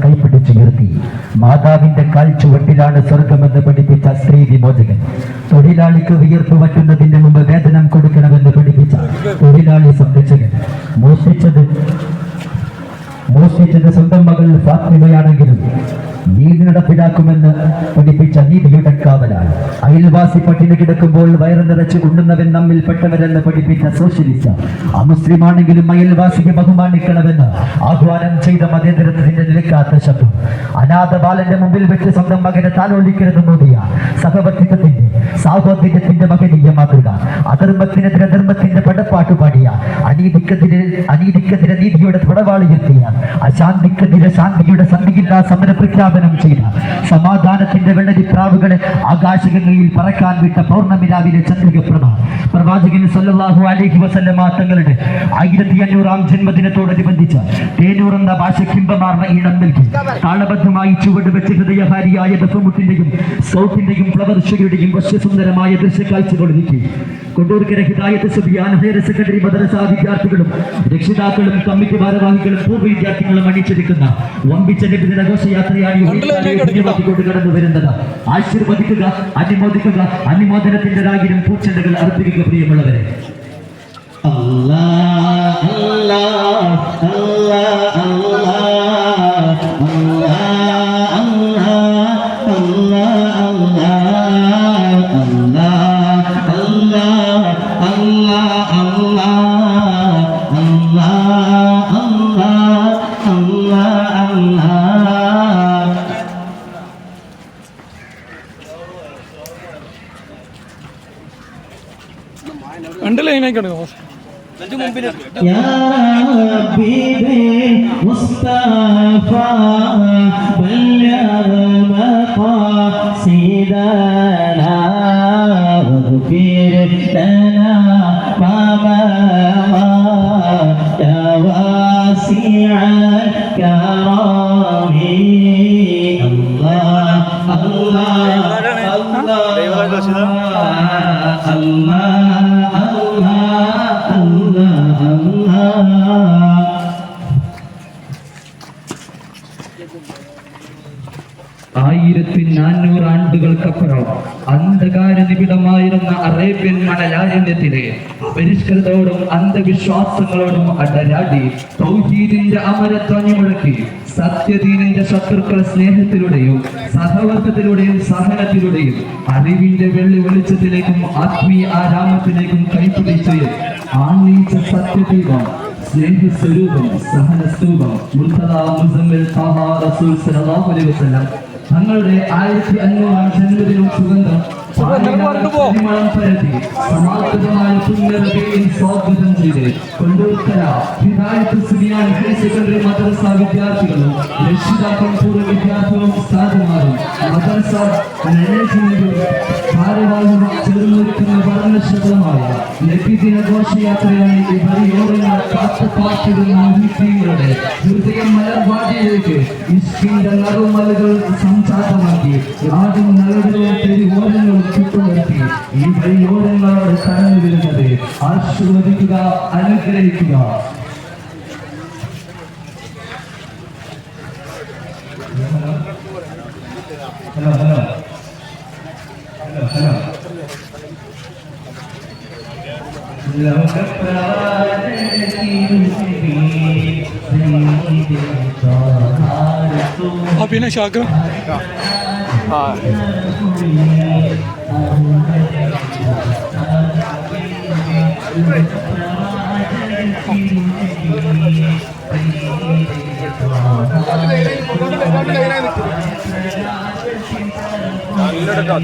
കൈപ്പിടിച്ചുയർത്തി. മാതാവിന്റെ കാൽ ചുവട്ടിലാണ് സ്വർഗമെന്ന് പഠിപ്പിച്ച സ്ത്രീ വിമോചകൻ. തൊഴിലാളിക്ക് വിയർപ്പ് പറ്റുന്നതിന് മുമ്പ് വേതനം കൊടുക്കണമെന്ന് പഠിപ്പിച്ച തൊഴിലാളി സംരക്ഷകൻ. മോഷ്ടിച്ചത് സ്വന്തം മകൾ ഫാത്തിമയാണെങ്കിലും നീതി നടപ്പിലാക്കുമെന്ന് പഠിപ്പിച്ച നീതിയുടെ കാവലാണ്. അയൽവാസി പട്ടിണി കിടക്കുമ്പോൾ വയറ് നിറച്ച് ഉണ്ണുന്നവൻ നമ്മിൽ പെട്ടവരെന്ന് പഠിപ്പിച്ച സോഷ്യലിസ്റ്റ്. അമുസ്ലിമാണെങ്കിലും അയൽവാസിയെ ബഹുമാനിക്കണമെന്ന് ആഹ്വാനം ചെയ്ത മതേതരത്വത്തിന്റെ നിലയ്ക്കാത്ത ശബ്ദം. അനാഥ ബാലന്റെ മുമ്പിൽ വെച്ച് സ്വന്തം മകനെ താലോലിക്കരുത് മോദിയ. സഹവർത്തിത്വത്തിന്റെ സാഹോദര്യത്തിന്റെ മകനീയ മാതൃക. അധർമ്മത്തിനെതിരെ ധർമ്മത്തിന്റെ പടപ്പാട്ട് പാടിയ, അനീതിക്കെതിരെ നീതിയുടെ പടവാളിയെത്തിയ, അശാന്തിക്കെതിരെ ശാന്തിയുടെ സന്ധിയില്ലാ സമര പ്രഖ്യാപനം ചെയ്ത, സമാധാനത്തിന്റെ വെള്ളരിപ്രാവുകളെ ആകാശഗംഗയിൽ പറക്കാൻ വിട്ട പൗർണമിരാവിലെ ചന്ദ്രികപ്രഭ പ്രവാചകൻ സല്ലല്ലാഹു അലൈഹി വസല്ലമ തങ്ങളുടെ 1500-ാം ജന്മദിനത്തോടനുബന്ധിച്ച് തേനൂർ എന്ന ഭാഷക്കിമ്പമാർന്ന ഈണം നൽകി താളബദ്ധമായി ചുവട് വെച്ച് ഹൃദയഹാരിയായ ദഫമുട്ടിന്റെയും സൗത്തിന്റെയും ഫ്ലവർ ഷോയുടെയും വശ്യസുന്ദരമായ ദൃശ്യക്കാഴ്ചകളൊരുക്കി കൊണ്ടൂർക്കര ഹിദായത്ത് സുബിയാൻ ഹയർ സെക്കൻഡറി മദ്രസ വിദ്യാർത്ഥികളും രക്ഷിതാക്കളും കമ്മിറ്റി ഭാരവാഹികളും പൂർവ്വ വിദ്യാർത്ഥികളും അണിയിച്ചെടുക്കുന്ന വമ്പിച്ച നബിദിന ഘോഷയാത്രയാണ് കൊണ്ട് കടന്നു വരുന്നത്. ആശീർവദിക്കുക, അനുമോദിക്കുക, അനുമോദനത്തിന്റെ രാഗിനും പൂച്ചെണ്ടകൾ അർപ്പിക്കുക. പ്രിയമുള്ളവരെ, അല്ലാഹ് അല്ലാഹ് അല്ലാഹ് يا حبيبي مصطفى بلغ مقاصدنا واغفر لنا ما مضى يا واسع الكرم الله الله الله ആണ്ടുകൾക്കപ്പുറം അന്ധകാര നിബിഡമായിരുന്ന അറേബ്യൻ മണലാരണ്യത്തിലെ പരിഷ്കൃതോടും അന്ധവിശ്വാസങ്ങളോടും അടരാടി തൗഹീദിന്റെ അമരത്വഞ്ഞു മുഴക്കി സത്യദീനിന്റെ ശത്രുക്കൾ സ്നേഹത്തിലൂടെയും സഹവർത്തത്തിലൂടെയും സഹനത്തിലൂടെയും അറിവിന്റെ വെള്ളി വെളിച്ചത്തിലേക്കും ആത്മീയ ആരാമത്തിലേക്കും കൈപ്പിടിച്ച് ആനയിച്ച സത്യദീപം സ്നേഹസ്വരൂപം സഹനസ്തൂപം മുർത്തദാ മുസമ്മിൽ ത്വാഹ റസൂൽ സല്ലല്ലാഹു അലൈഹി വസല്ലം തങ്ങളുടെ 1500-ാം ജന്മദിനം സുഗന്ധം പരത്തി സമാഗതമായ പുണ്യറബീഇൽ സ്വാഗതം ചെയ്ത് കൊണ്ടൂർക്കര ഹിദായത്ത് സുബിയാൻ ഹയർ സെക്കൻഡറി മദ്രസ വിദ്യാർത്ഥികളും രക്ഷിതാക്കളും പൂർവ്വ വിദ്യാർത്ഥികളും ഉസ്താദുമാരും മദ്രസ മാനേജ്മെന്റും ഭാരവാഹികളും ചേർന്നൊരുക്കുന്ന വർണ്ണശബളമായ നബിദിന ഘോഷയാത്രയാണ് ഈ വഴിയോരങ്ങൾ കാത്തുപാട്ടിടുന്ന മുഹ്മിനീങ്ങളുടെ ഹൃദയം മലർവാടിയിലേക്ക് ഇഷ്കിന്റെ നറുമലകൾ സംജാതമാക്കി ആദ്യം നഗരവും തെരുവോരങ്ങളും ചുറ്റുനിർത്തി ഈ വഴിയോരങ്ങളോട് കടന്നു വരുന്നത് ആശീർവദിക്കുക, അനുഗ്രഹിക്കുക. ഹലോ ഹലോ ഹലോ ഹലോ പിന്നെ ഷാക്ക്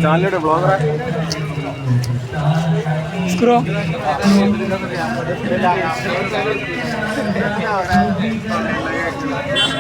ചാനലിയുടെ ബ്ലോഗറെ സ്ക്രോ